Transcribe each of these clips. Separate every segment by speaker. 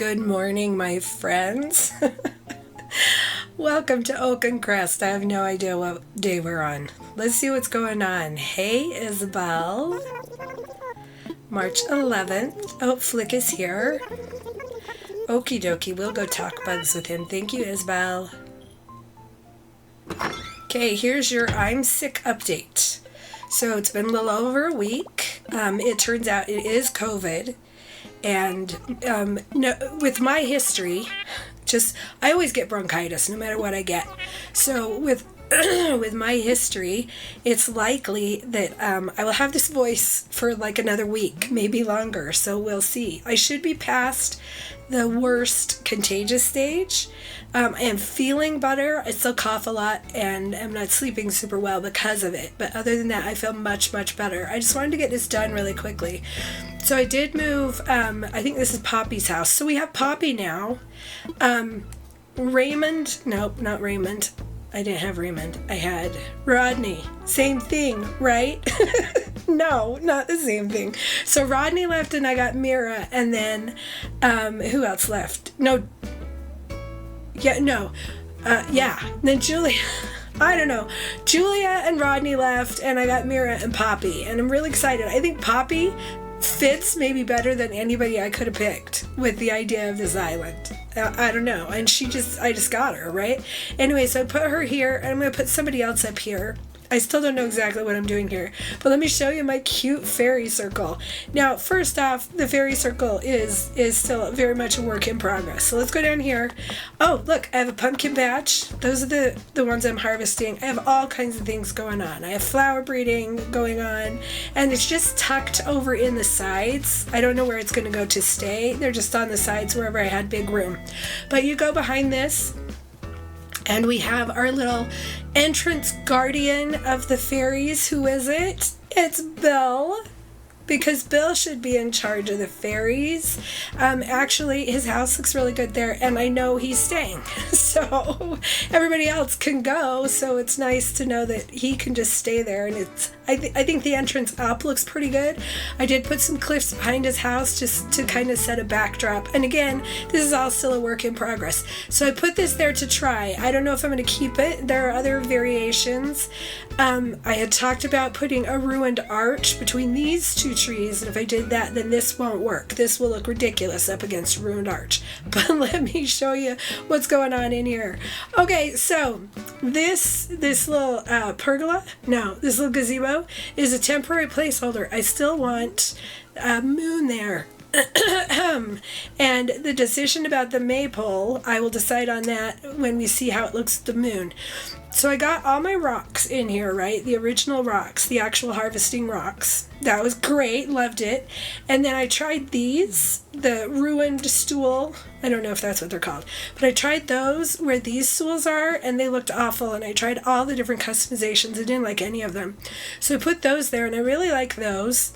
Speaker 1: Good morning, my friends. Welcome to Oaken Crest. I have no idea what day we're on. Let's see what's going on. Hey, Isabel. March 11th. Oh, Flick is here. Okie dokie, we'll go talk bugs with him. Thank you, Isabel. Okay, here's your I'm sick update. So it's been a little over a week. It turns out it is COVID. And no, with my history, I always get bronchitis no matter what I get. So with with my history, it's likely that I will have this voice for like another week, maybe longer. So we'll see. I should be past the worst contagious stage. I am feeling better. I still cough a lot and I'm not sleeping super well because of it. But other than that, I feel much, much better. I just wanted to get this done really quickly. So I did move, I think this is Poppy's house. So we have Poppy now. Raymond, nope, not Raymond. I didn't have Raymond. I had Rodney. Same thing, right? No, not the same thing. So Rodney left and I got Mira, and then who else left? Then Julia. I don't know. Julia and Rodney left and I got Mira and Poppy, and I'm really excited. I think Poppy fits maybe better than anybody I could have picked with the idea of this island. I don't know. And I just got her, right? Anyway, so I put her here, and I'm going to put somebody else up here. I still don't know exactly what I'm doing here, but let me show you my cute fairy circle. Now, first off, the fairy circle is still very much a work in progress. So let's go down here. Oh, look, I have a pumpkin patch. Those are the ones I'm harvesting. I have all kinds of things going on. I have flower breeding going on, and it's just tucked over in the sides. I don't know where it's going to go to stay. They're just on the sides wherever I had big room. But you go behind this, and we have our little entrance guardian of the fairies. Who is it? It's Bill, because Bill should be in charge of the fairies. Actually, his house looks really good there, and I know he's staying. So everybody else can go, so it's nice to know that he can just stay there. And I think the entrance up looks pretty good. I did put some cliffs behind his house just to kind of set a backdrop. And again, this is all still a work in progress. So I put this there to try. I don't know if I'm going to keep it. There are other variations. I had talked about putting a ruined arch between these two trees, and if I did that, then this won't work. This will look ridiculous up against a ruined arch. But let me show you what's going on in here. Okay, so this little pergola, this little gazebo is a temporary placeholder. I still want a moon there. And the decision about the maypole, I will decide on that when we see how it looks at the moon. So I got all my rocks in here, right? The original rocks, the actual harvesting rocks. That was great, loved it. And then I tried these, the ruined stool. I don't know if that's what they're called. But I tried those where these stools are, and they looked awful. And I tried all the different customizations. I didn't like any of them. So I put those there, and I really like those.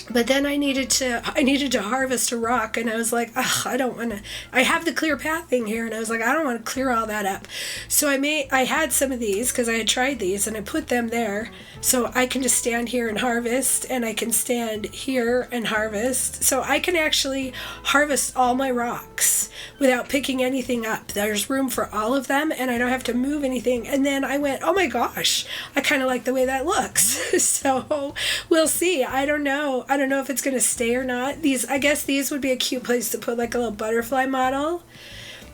Speaker 1: But then I needed to harvest a rock, and I was like, I don't want to. I have the clear path thing here, and I was like, I don't want to clear all that up. So I had some of these because I had tried these, and I put them there so I can just stand here and harvest, and I can stand here and harvest. So I can actually harvest all my rocks without picking anything up. There's room for all of them, and I don't have to move anything. And then I went, oh my gosh, I kind of like the way that looks. So we'll see. I don't know if it's going to stay or not. I guess these would be a cute place to put like a little butterfly model.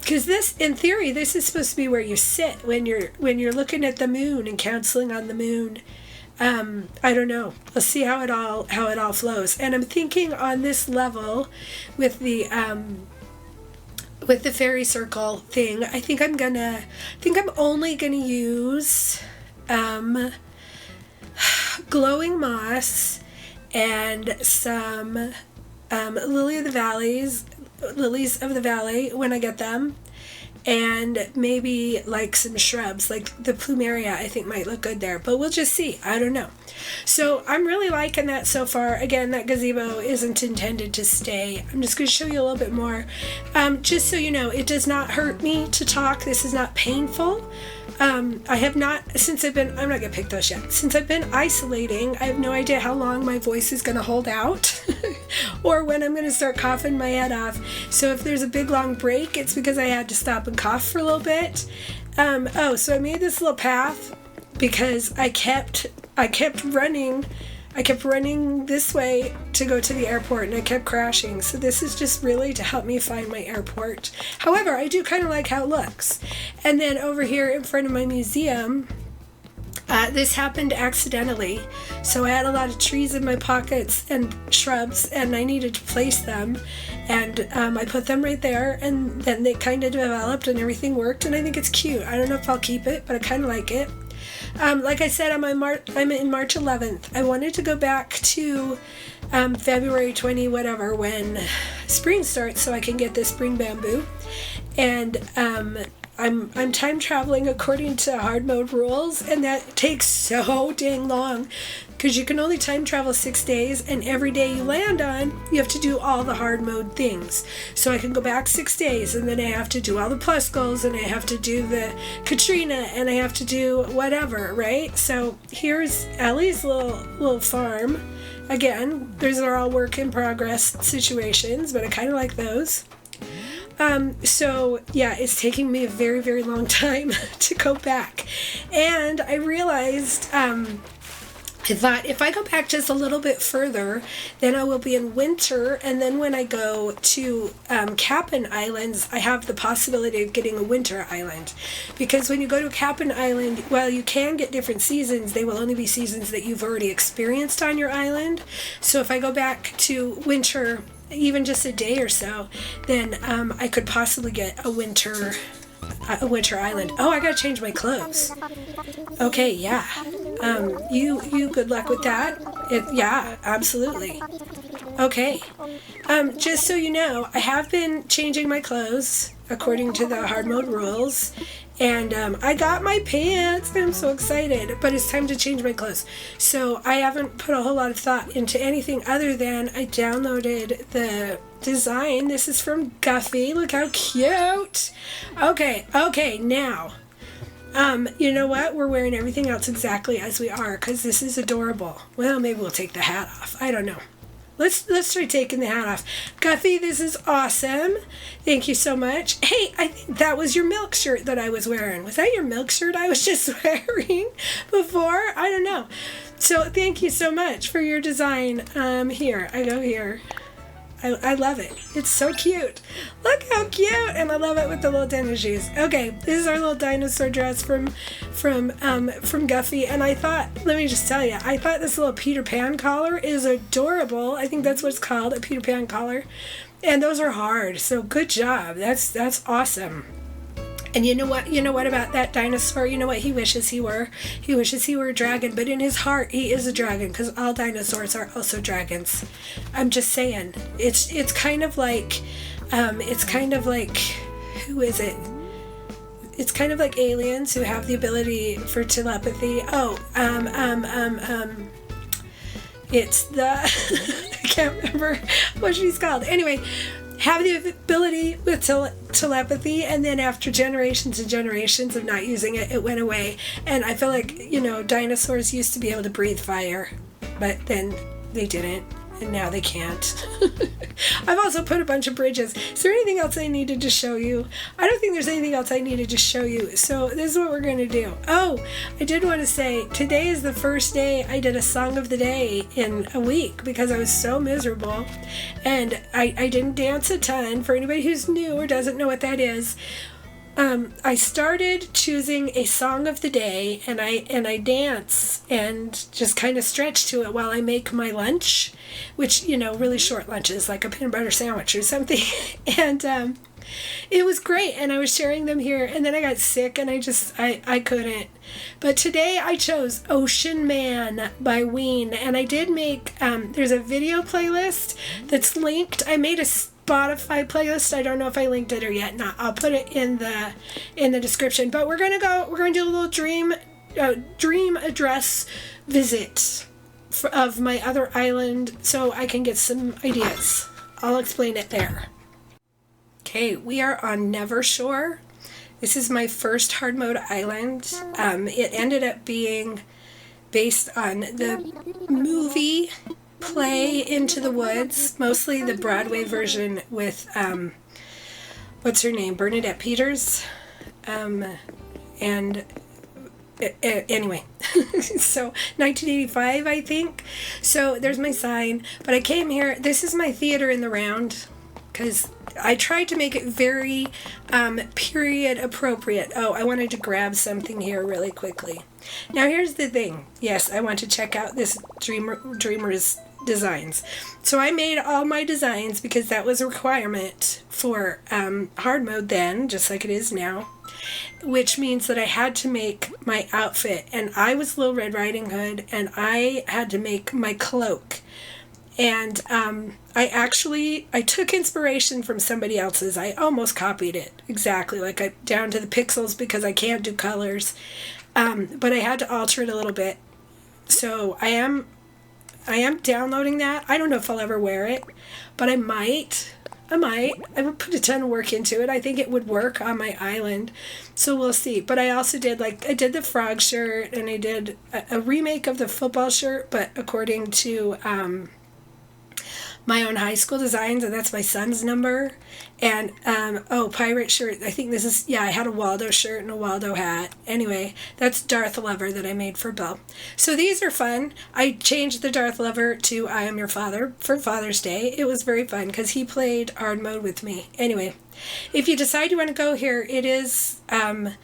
Speaker 1: Because this, in theory, this is supposed to be where you sit when you're looking at the moon and counseling on the moon. I don't know. Let's see how it all flows. And I'm thinking on this level with the fairy circle thing, I think I'm only gonna use glowing moss and some lilies of the valley when I get them, and maybe like some shrubs like the plumeria. I think might look good there, but we'll just see. I don't know. So I'm really liking that so far. Again, that gazebo isn't intended to stay. I'm just going to show you a little bit more. Just so you know, it does not hurt me to talk. This is not painful. I have not, I'm not going to pick those yet. Since I've been isolating, I have no idea how long my voice is going to hold out. or when I'm going to start coughing my head off. So if there's a big long break, it's because I had to stop and cough for a little bit. So I made this little path because I kept running this way to go to the airport, and I kept crashing. So this is just really to help me find my airport. However, I do kind of like how it looks. And then over here in front of my museum, this happened accidentally. So I had a lot of trees in my pockets and shrubs, and I needed to place them. And I put them right there, and then they kind of developed and everything worked, and I think it's cute. I don't know if I'll keep it, but I kind of like it. Like I said, I'm in March 11th. I wanted to go back to February 20 whatever when spring starts so I can get this spring bamboo. And I'm time traveling according to hard mode rules, and that takes so dang long because you can only time travel 6 days, and every day you land on, you have to do all the hard mode things. So I can go back 6 days, and then I have to do all the plus goals, and I have to do the Katrina, and I have to do whatever, right? So here's Ellie's little farm. Again, these are all work in progress situations, but I kind of like those. So yeah, it's taking me a very, very long time to go back. And I realized, I thought if I go back just a little bit further, then I will be in winter, and then when I go to Capon Islands, I have the possibility of getting a winter island. Because when you go to Capon Island, while you can get different seasons, they will only be seasons that you've already experienced on your island. So if I go back to winter, even just a day or so, then I could possibly get a winter island. Oh, I gotta change my clothes. Okay, yeah. You good luck with that. Yeah, absolutely. Okay. Just so you know, I have been changing my clothes according to the hard mode rules. And I got my pants. I'm so excited. But it's time to change my clothes. So I haven't put a whole lot of thought into anything other than I downloaded the design. This is from Guffy. Look how cute. Okay, now. You know what? We're wearing everything else exactly as we are because this is adorable. Well, maybe we'll take the hat off. I don't know. Let's try taking the hat off. Guffy, this is awesome. Thank you so much. Hey, I think that was your milk shirt that I was wearing. Was that your milk shirt I was just wearing before? I don't know. So thank you so much for your design. Here, I go here. I love it. It's so cute. Look how cute. And I love it with the little tennis shoes. Okay, this is our little dinosaur dress from Guffy. And I thought, let me just tell you, I thought this little Peter Pan collar is adorable. I think that's what it's called, a Peter Pan collar. And those are hard. So good job. That's awesome. And you know what about that dinosaur? You know what he wishes he were? He wishes he were a dragon, but in his heart he is a dragon because all dinosaurs are also dragons. I'm just saying. It's kind of like who is it? It's kind of like aliens who have the ability for telepathy. It's the I can't remember what she's called. Anyway, have the ability with telepathy, and then after generations and generations of not using it, it went away. And I feel like, dinosaurs used to be able to breathe fire, but then they didn't, and now they can't. I've also put a bunch of bridges. Is there anything else I needed to show you? I don't think there's anything else I needed to show you. So this is what we're going to do. Oh, I did want to say, today is the first day I did a song of the day in a week because I was so miserable. And I didn't dance a ton. For anybody who's new or doesn't know what that is, I started choosing a song of the day, and I dance and just kind of stretch to it while I make my lunch, which, really short lunches, like a peanut butter sandwich or something. And it was great, and I was sharing them here, and then I got sick, and I couldn't. But today I chose Ocean Man by Ween, and I did make, there's a video playlist that's linked. I made a Spotify playlist. I don't know if I linked it or yet not. I'll put it in the description. But we're gonna do a little dream address visit of my other island so I can get some ideas. I'll explain it there. Okay, we are on Nevershore. This is my first hard mode island. It ended up being based on the movie play Into the Woods, mostly the Broadway version with, what's her name, Bernadette Peters, and anyway, so 1985, I think. So there's my sign. But I came here. This is my theater in the round, because I tried to make it very period appropriate. Oh, I wanted to grab something here really quickly. Now here's the thing. Yes, I want to check out this Dreamer's designs. So I made all my designs because that was a requirement for hard mode then, just like it is now, which means that I had to make my outfit, and I was Little Red Riding Hood, and I had to make my cloak. And I took inspiration from somebody else's. I almost copied it exactly, down to the pixels, because I can't do colors, but I had to alter it a little bit. So I am downloading that. I don't know if I'll ever wear it, but I might. I would put a ton of work into it. I think it would work on my island. So we'll see. But I also did, I did the frog shirt, and I did a remake of the football shirt, but according to my own high school designs, and that's my son's number. And, pirate shirt. I think this is, I had a Waldo shirt and a Waldo hat. Anyway, that's Darth Lover that I made for Bill. So these are fun. I changed the Darth Lover to I Am Your Father for Father's Day. It was very fun because he played hard mode with me. Anyway, if you decide you want to go here, it is, the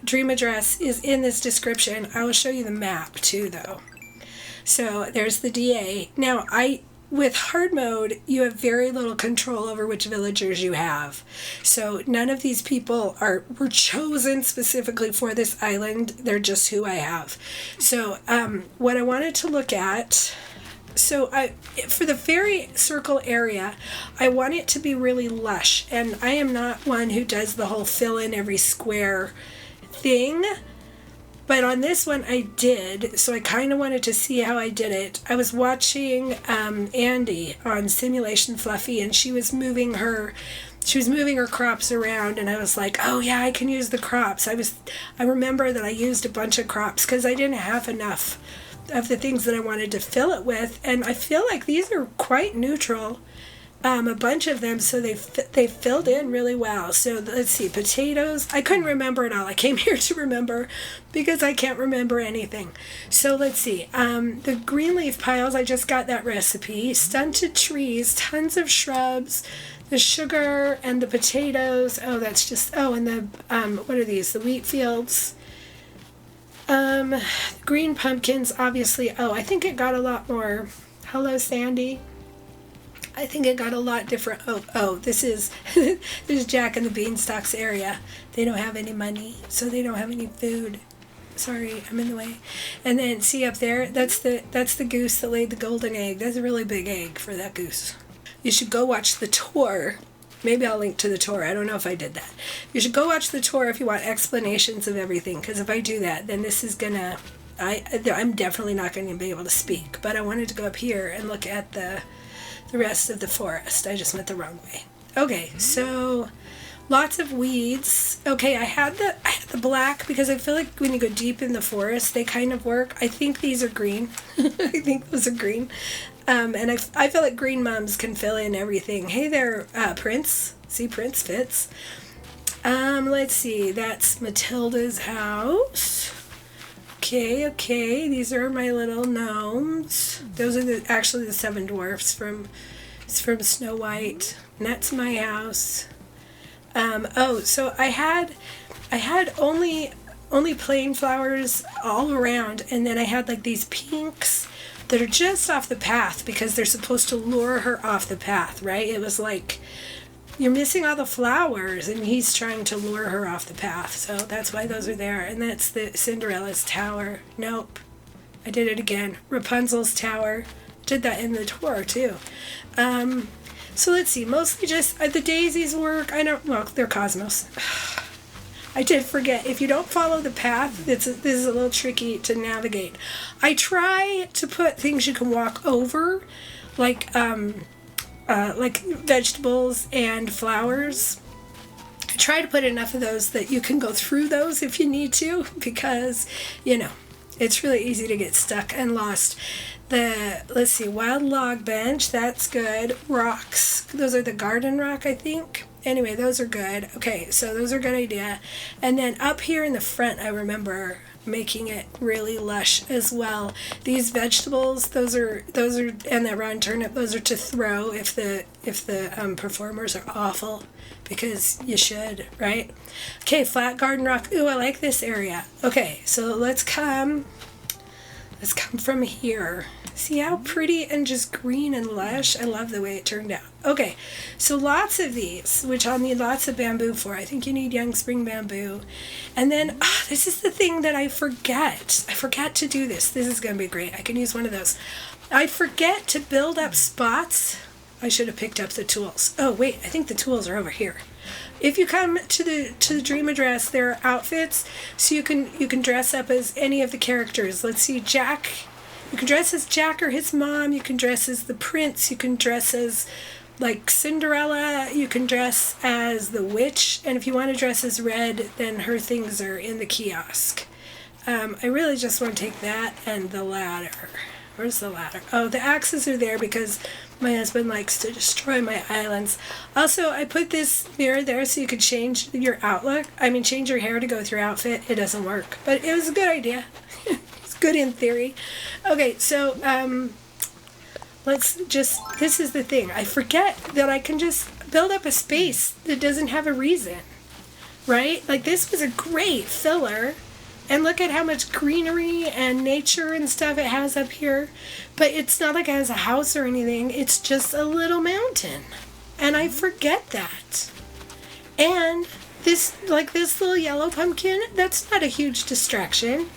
Speaker 1: dream address is in this description. I will show you the map too, though. So there's the DA. Now, with hard mode, you have very little control over which villagers you have. So none of these people were chosen specifically for this island. They're just who I have. So what I wanted to look at, for the fairy circle area, I want it to be really lush. And I am not one who does the whole fill in every square thing. But on this one I did, so I kind of wanted to see how I did it. I was watching Andy on Simulation Fluffy, and she was moving her crops around, and I was like, oh yeah, I can use the crops. I remember that I used a bunch of crops because I didn't have enough of the things that I wanted to fill it with, and I feel like these are quite neutral. A bunch of them, so they filled in really well. So let's see, potatoes. I couldn't remember it all. I came here to remember because I can't remember anything. So let's see. The green leaf piles, I just got that recipe. Stunted trees, tons of shrubs, the sugar and the potatoes. Oh, that's just, and the, what are these? The wheat fields. Green pumpkins, obviously. Oh, I think it got a lot more. Hello, Sandy. I think it got a lot different. This is this is Jack and the Beanstalk's area. They don't have any money, so they don't have any food. Sorry, I'm in the way. And then see up there, that's the goose that laid the golden egg. That's a really big egg for that goose. You should go watch the tour. Maybe I'll link to the tour. I don't know if I did that. You should go watch the tour if you want explanations of everything, because if I do that, then this is gonna. I'm definitely not going to be able to speak. But I wanted to go up here and look at the rest of the forest. I just went the wrong way. Okay, so lots of weeds. Okay, I had the black because I feel like when you go deep in the forest, they kind of work. I think these are green. I think those are green. And I feel like green mums can fill in everything. Hey there, Prince. See, Prince fits. Let's see. That's Matilda's house. Okay, these are my little gnomes. Those are actually the 7 dwarfs from Snow White. And that's my house. So I had only plain flowers all around, and then I had like these pinks that are just off the path because they're supposed to lure her off the path, right? It was like, you're missing all the flowers, and he's trying to lure her off the path. So that's why those are there. And that's the Cinderella's tower. Nope. I did it again. Rapunzel's tower. Did that in the tour, too. So let's see. Mostly just the daisies work. They're Cosmos. I did forget. If you don't follow the path, this is a little tricky to navigate. I try to put things you can walk over, like vegetables and flowers. I try to put enough of those that you can go through those if you need to, because, It's really easy to get stuck and lost. Let's see, wild log bench, that's good. Rocks, those are the garden rock, I think. Anyway, those are good. Okay, so those are a good idea. And then up here in the front, I remember making it really lush as well. These vegetables, those are, and that round turnip, those are to throw if the performers are awful, because you should, right? Okay, flat garden rock. Ooh, I like this area. Okay, so let's come from here. See how pretty and just green and lush? I love the way it turned out. Okay, so lots of these, which I'll need lots of bamboo for. I think you need young spring bamboo. And then, this is the thing that I forget. I forget to do this. This is going to be great. I can use one of those. I forget to build up spots. I should have picked up the tools. Oh, wait, I think the tools are over here. If you come to the Dream Address, there are outfits, so you can dress up as any of the characters. Let's see, Jack. You can dress as Jack or his mom. You can dress as the prince. You can dress as, like, Cinderella. You can dress as the witch. And if you want to dress as Red, then her things are in the kiosk. I really just want to take that and the ladder. Where's the ladder? Oh, the axes are there because my husband likes to destroy my islands. Also, I put this mirror there so you could change your outlook. I mean, change your hair to go with your outfit. It doesn't work, but it was a good idea. It's good in theory. Okay, so this is the thing. I forget that I can just build up a space that doesn't have a reason, right? Like, this was a great filler. And look at how much greenery and nature and stuff it has up here. But it's not like it has a house or anything. It's just a little mountain. And I forget that. And this little yellow pumpkin, that's not a huge distraction.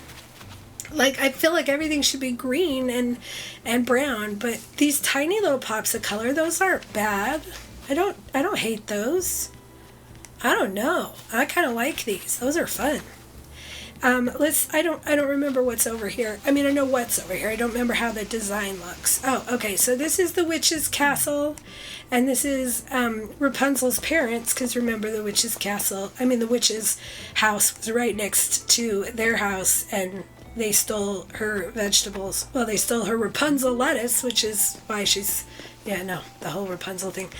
Speaker 1: Like, I feel like everything should be green and brown. But these tiny little pops of color, those aren't bad. I don't hate those. I don't know. I kind of like these. Those are fun. I don't remember what's over here. I mean, I know what's over here. I don't remember how the design looks. Oh, okay. So this is the witch's castle, and this is Rapunzel's parents, because remember the witch's house was right next to their house, and they stole her vegetables. Well, they stole her Rapunzel lettuce, which is why she's... Yeah, no, the whole Rapunzel thing.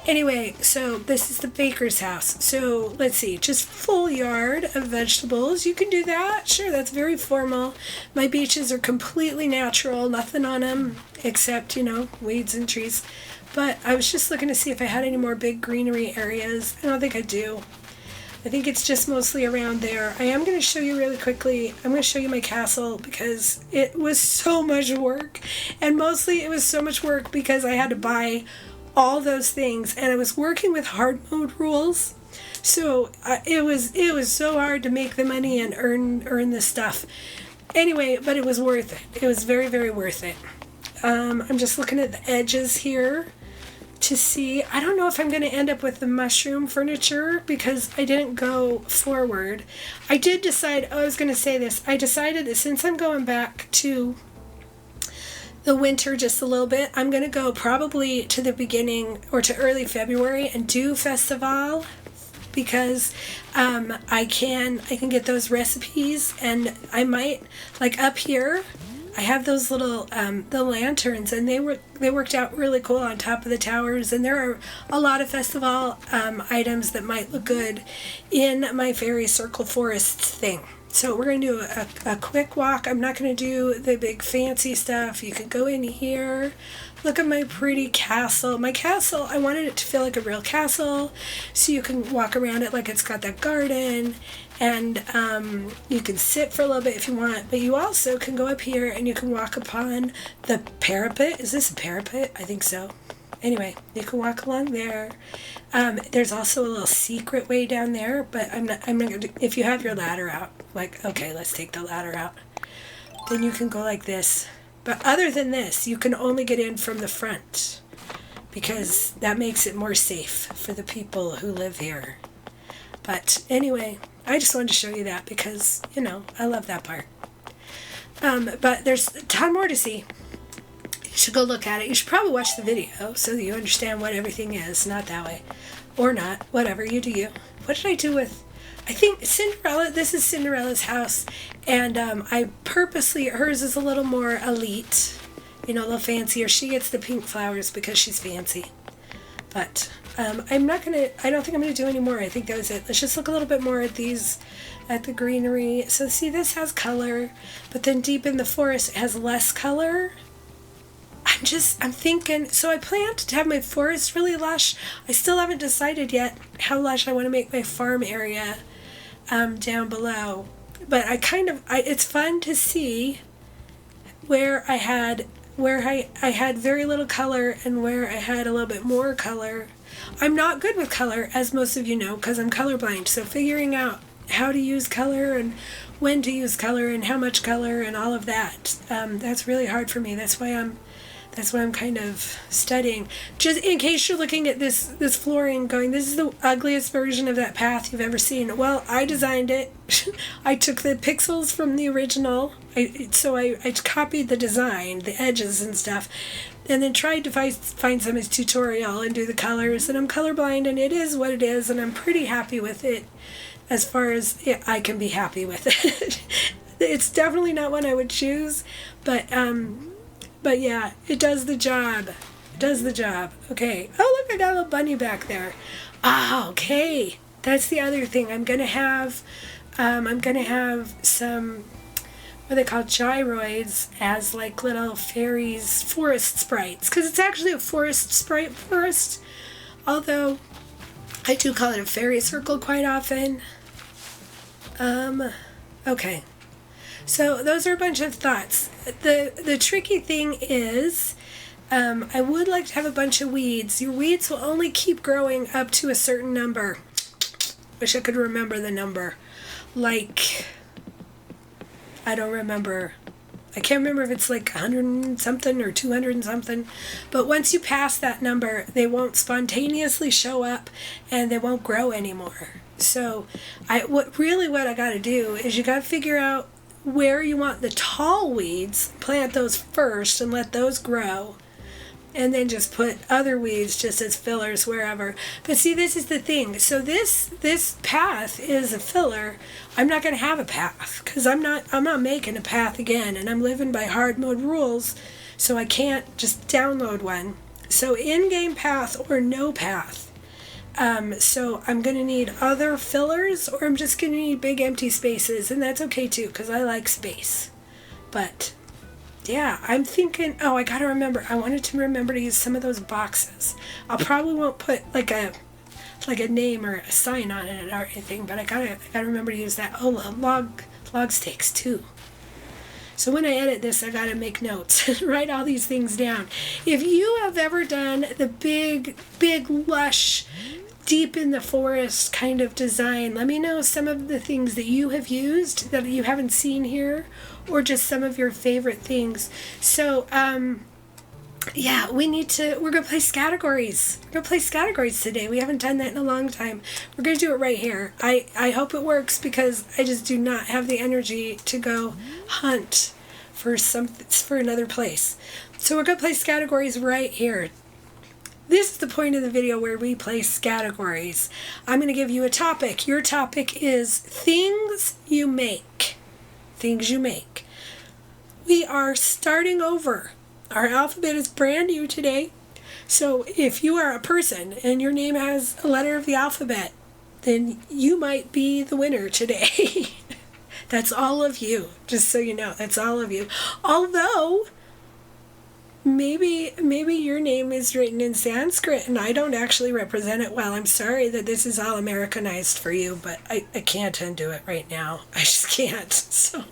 Speaker 1: Anyway, so this is the baker's house. So let's see, just full yard of vegetables. You can do that. Sure, that's very formal. My beaches are completely natural, nothing on them except, weeds and trees. But I was just looking to see if I had any more big greenery areas. I don't think I do. I think it's just mostly around there. I am going to show you really quickly. I'm going to show you my castle because it was so much work. And mostly it was so much work because I had to buy all those things. And I was working with hard mode rules. So it was so hard to make the money and earn the stuff. Anyway, but it was worth it. It was very, very worth it. I'm just looking at the edges here to see. I don't know if I'm going to end up with the mushroom furniture because I didn't go forward. I did decide, I was going to say this, I decided that since I'm going back to the winter just a little bit, I'm going to go probably to the beginning or to early February and do festival because I can get those recipes, and I might, like up here, I have those little the lanterns, and they worked out really cool on top of the towers, and there are a lot of festival items that might look good in my fairy circle forests thing. So we're going to do a quick walk. I'm not going to do the big fancy stuff. You can go in here. Look at my pretty castle. My castle, I wanted it to feel like a real castle, so you can walk around it like it's got that garden, and you can sit for a little bit if you want, but you also can go up here and you can walk upon the parapet. Is this a parapet? I think so. Anyway, you can walk along there. There's also a little secret way down there, but I'm not gonna, if you have your ladder out, like, okay, let's take the ladder out. Then you can go like this. But other than this, you can only get in from the front because that makes it more safe for the people who live here. But anyway, I just wanted to show you that because, I love that part. But there's a ton more to see. You should go look at it. You should probably watch the video so that you understand what everything is. Not that way. Or not. Whatever. You do you. What did I do with... I think Cinderella, this is Cinderella's house, and I purposely, hers is a little more elite, a little fancier. She gets the pink flowers because she's fancy. But I don't think I'm going to do any more. I think that was it. Let's just look a little bit more at these, at the greenery. So see, this has color, but then deep in the forest it has less color. I'm thinking, so I planned to have my forest really lush. I still haven't decided yet how lush I want to make my farm area down below. But it's fun to see where I had very little color and where I had a little bit more color. I'm not good with color, as most of you know, because I'm colorblind. So figuring out how to use color and when to use color and how much color and all of that, that's really hard for me. That's why I'm kind of studying. Just in case you're looking at this flooring going, this is the ugliest version of that path you've ever seen. Well, I designed it. I took the pixels from the original. I copied the design, the edges and stuff, and then tried to find somebody's tutorial and do the colors. And I'm colorblind, and it is what it is, and I'm pretty happy with it as far as I can be happy with it. It's definitely not one I would choose, but yeah, it does the job. It does the job. Okay. Oh, look, I got a little bunny back there. Ah, okay. That's the other thing. I'm gonna have some, what they call gyroids, as like little fairies, forest sprites, because it's actually a forest sprite forest. Although I do call it a fairy circle quite often. Okay. So those are a bunch of thoughts. The tricky thing is, I would like to have a bunch of weeds. Your weeds will only keep growing up to a certain number. Wish I could remember the number. Like, I don't remember. I can't remember if it's like 100 and something or 200 and something. But once you pass that number, they won't spontaneously show up and they won't grow anymore. So what I got to do is you got to figure out where you want the tall weeds, plant those first and let those grow, and then just put other weeds just as fillers wherever. But see, this is the thing. So this path is a filler. I'm not going to have a path because I'm not making a path again, and I'm living by hard mode rules, so I can't just download one. So in-game path or no path. So I'm going to need other fillers, or I'm just going to need big empty spaces, and that's okay too, because I like space. But yeah, I'm thinking, I got to remember, I wanted to remember to use some of those boxes. I probably won't put like a name or a sign on it or anything, but I gotta remember to use that. Oh, log stakes too. So when I edit this, I gotta make notes and write all these things down. If you have ever done the big, lush, deep in the forest kind of design, let me know some of the things that you have used that you haven't seen here, or just some of your favorite things. So, yeah, we're gonna play categories. We're gonna play categories today. We haven't done that in a long time. We're gonna do it right here. I hope it works, because I just do not have the energy to go hunt for another place. So we're gonna play categories right here. This is the point of the video where we play categories. I'm gonna give you a topic. Your topic is things you make. Things you make. We are starting over. Our alphabet is brand new today. So if you are a person and your name has a letter of the alphabet, then you might be the winner today. That's all of you. Just so you know, that's all of you. Although, maybe your name is written in Sanskrit and I don't actually represent it well. I'm sorry that this is all Americanized for you, but I can't undo it right now. I just can't. So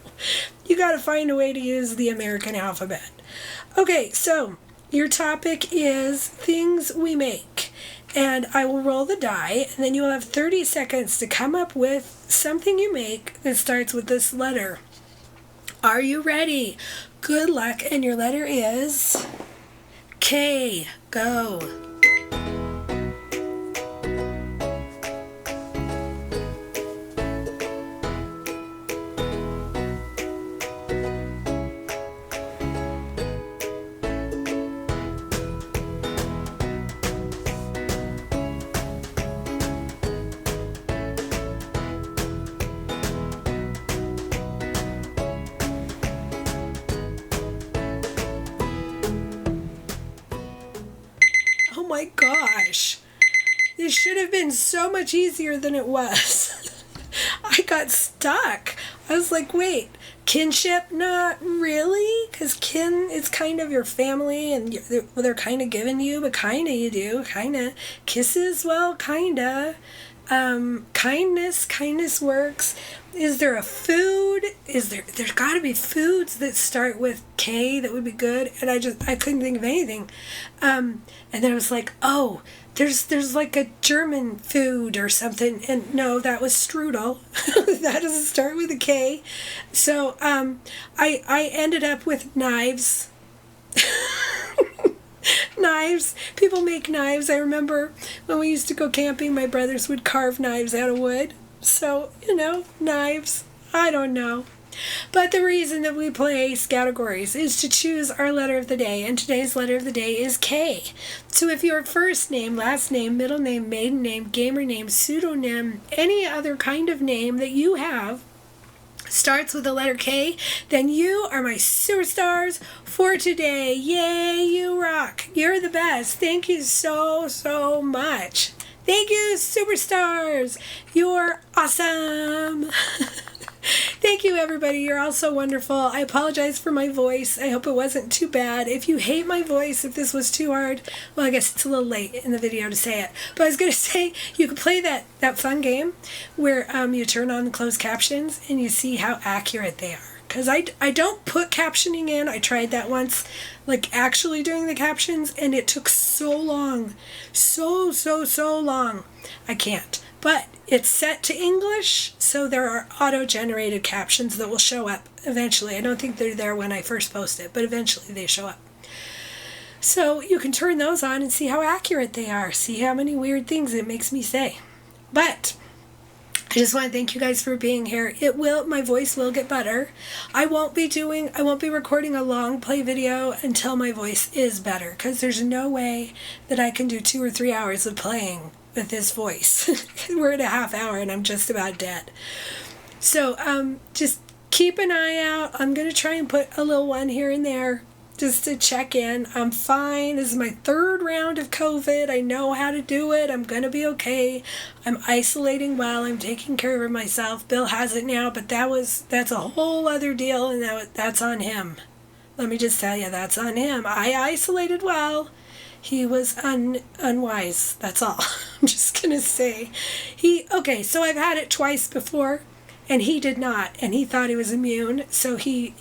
Speaker 1: you got to find a way to use the American alphabet. Okay, so your topic is things we make, and I will roll the die, and then you will have 30 seconds to come up with something you make that starts with this letter. Are you ready? Good luck, and your letter is K. Go. gosh. This should have been so much easier than it was. I got stuck. I was like, wait, kinship? Not really, because kin is kind of your family, and they're kind of giving you, but kind of you do. Kind of. Kisses? Well, kind of. Kindness works. Is there a food? There's got to be foods that start with K that would be good, and I couldn't think of anything. And then I was like, oh, there's like a German food or something, and no, that was strudel. That doesn't start with a K. So I ended up with knives. Knives. People make knives. I remember when we used to go camping, my brothers would carve knives out of wood. So, knives. I don't know. But the reason that we play categories is to choose our letter of the day, and today's letter of the day is K. So if your first name, last name, middle name, maiden name, gamer name, pseudonym, any other kind of name that you have starts with the letter K, then you are my superstars for today. Yay, you rock. You're the best. Thank you so much. Thank you, superstars. You're awesome. Thank you, everybody. You're all so wonderful. I apologize for my voice. I hope it wasn't too bad. If you hate my voice, if this was too hard, well, I guess it's a little late in the video to say it. But I was going to say, you can play that fun game where you turn on the closed captions and you see how accurate they are. Because I don't put captioning in. I tried that once, like actually doing the captions, and it took so long. So long. I can't. But it's set to English, so there are auto-generated captions that will show up eventually. I don't think they're there when I first post it, but eventually they show up. So you can turn those on and see how accurate they are. See how many weird things it makes me say. But I just want to thank you guys for being here. My voice will get better. I won't be recording a long play video until my voice is better, because there's no way that I can do 2 or 3 hours of playing with this voice. We're at a half hour and I'm just about dead. So just keep an eye out. I'm going to try and put a little one here and there just to check in. I'm fine. This is my 3rd round of COVID. I know how to do it. I'm going to be okay. I'm isolating well. I'm taking care of myself. Bill has it now, but that's a whole other deal, and that's on him. Let me just tell you, that's on him. I isolated well. He was unwise. That's all. I'm just going to say. So I've had it twice before, and he did not, and he thought he was immune, so he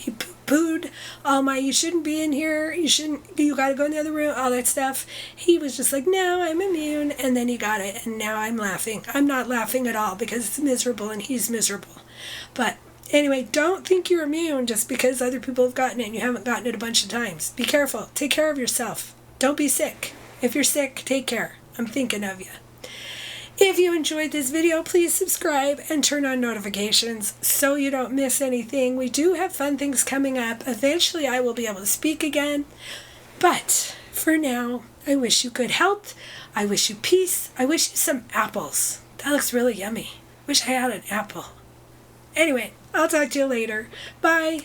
Speaker 1: pooed all my, you shouldn't be in here, you got to go in the other room, all that stuff. He was just like, no, I'm immune, and then he got it, and now I'm laughing. I'm not laughing at all because it's miserable, and he's miserable. But anyway, don't think you're immune just because other people have gotten it and you haven't gotten it a bunch of times. Be careful. Take care of yourself. Don't be sick. If you're sick, take care. I'm thinking of you. If you enjoyed this video, please subscribe and turn on notifications so you don't miss anything. We do have fun things coming up. Eventually, I will be able to speak again. But for now, I wish you good health. I wish you peace. I wish you some apples. That looks really yummy. Wish I had an apple. Anyway, I'll talk to you later. Bye.